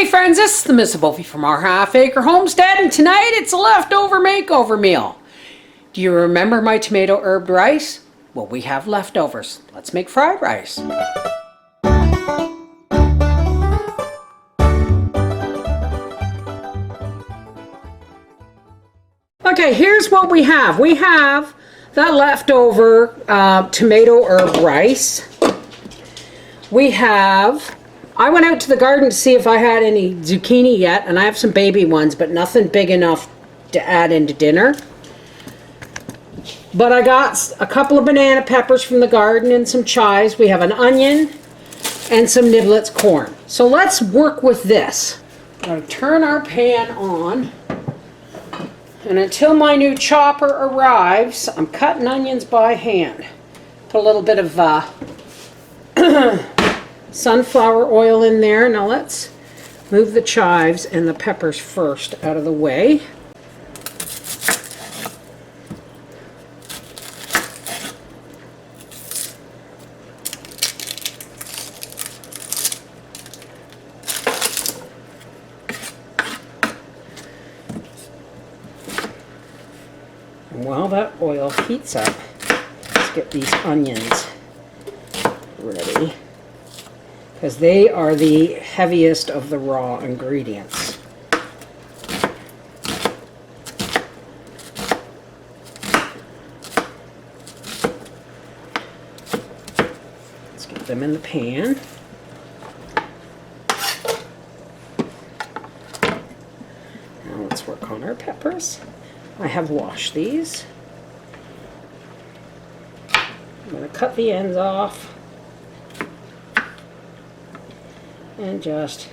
Hey friends, this is the Miss Wolfie from our Half Acre Homestead, and tonight it's a leftover makeover meal. Do you remember my tomato herbed rice? Well, we have leftovers. Let's make fried rice. Okay, here's what we have. We have that leftover tomato herb rice. I went out to the garden to see if I had any zucchini yet, and I have some baby ones, but nothing big enough to add into dinner. But I got a couple of banana peppers from the garden and some chives. We have an onion and some niblets corn. So let's work with this. I'm going to turn our pan on. And until my new chopper arrives, I'm cutting onions by hand. Put a little bit of sunflower oil in there. Now let's move the chives and the peppers first out of the way. And while that oil heats up, let's get these onions ready, because they are the heaviest of the raw ingredients. Let's get them in the pan. Now let's work on our peppers. I have washed these. I'm going to cut the ends off and just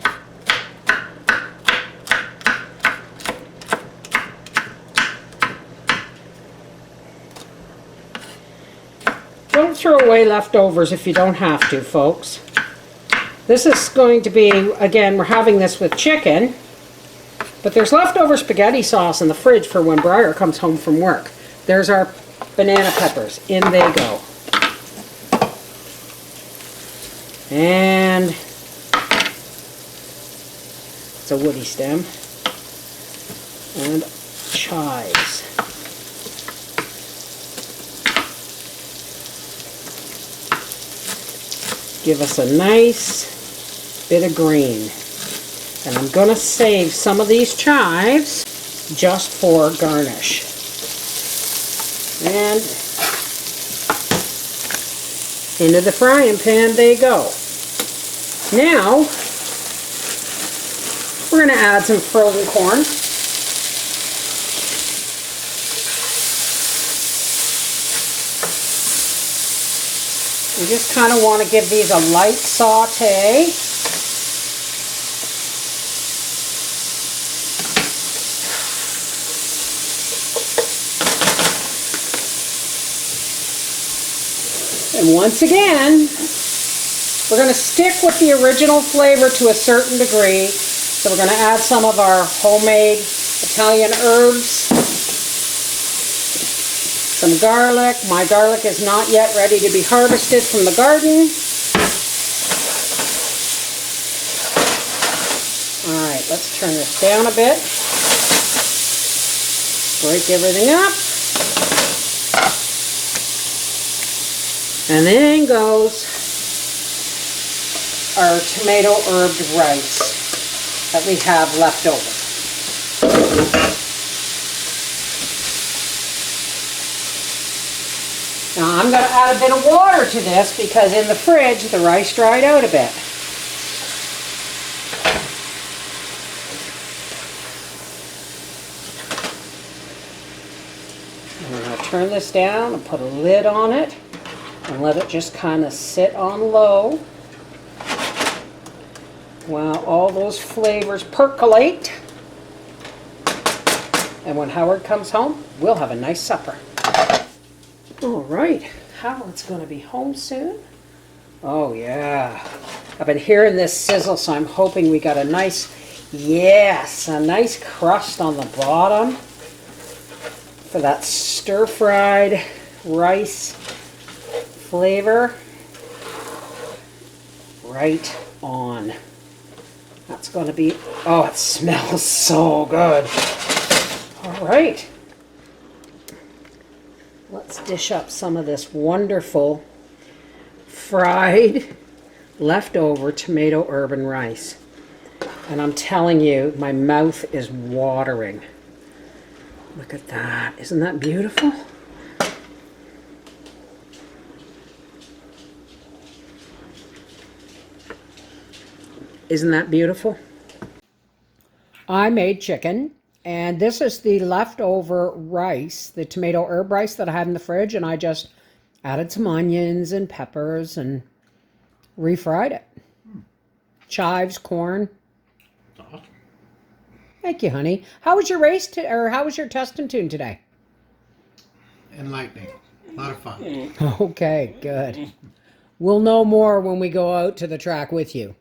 don't throw away leftovers if you don't have to, folks. This is going to be, again, we're having this with chicken, but there's leftover spaghetti sauce in the fridge for when Briar comes home from work. There's our banana peppers. In they go. And it's a woody stem. And chives. Give us a nice bit of green. And I'm going to save some of these chives just for garnish. And into the frying pan they go. Now, we're going to add some frozen corn. We just kind of want to give these a light saute. And once again, we're going to stick with the original flavor to a certain degree. So we're going to add some of our homemade Italian herbs, some garlic. My garlic is not yet ready to be harvested from the garden. Alright, let's turn this down a bit. Break everything up. And then goes our tomato herbed rice that we have left over. Now I'm going to add a bit of water to this because in the fridge the rice dried out a bit. I'm going to turn this down and put a lid on it. And let it just kind of sit on low while all those flavors percolate. And when Howard comes home, we'll have a nice supper. All right, Howard's going to be home soon. Oh yeah, I've been hearing this sizzle, so I'm hoping we got a nice, yes, a nice crust on the bottom for that stir-fried rice flavor. Right on. That's going to be, oh, it smells so good. All right. Let's dish up some of this wonderful fried leftover tomato herb and rice. And I'm telling you, my mouth is watering. Look at that. Isn't that beautiful? Isn't that beautiful? I made chicken, and this is the leftover rice, the tomato herb rice that I had in the fridge, and I just added some onions and peppers and refried it. Chives, corn. Awesome. Thank you, honey. How was your race or how was your test and tune today? Enlightening. A lot of fun. Okay, good. We'll know more when we go out to the track with you.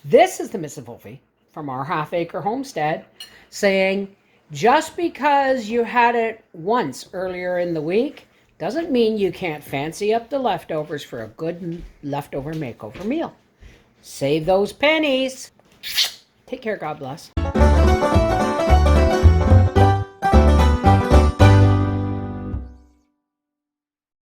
This is the Mrs. Wolfie from our half-acre homestead saying, just because you had it once earlier in the week doesn't mean you can't fancy up the leftovers for a good leftover makeover meal. Save those pennies. Take care. God bless.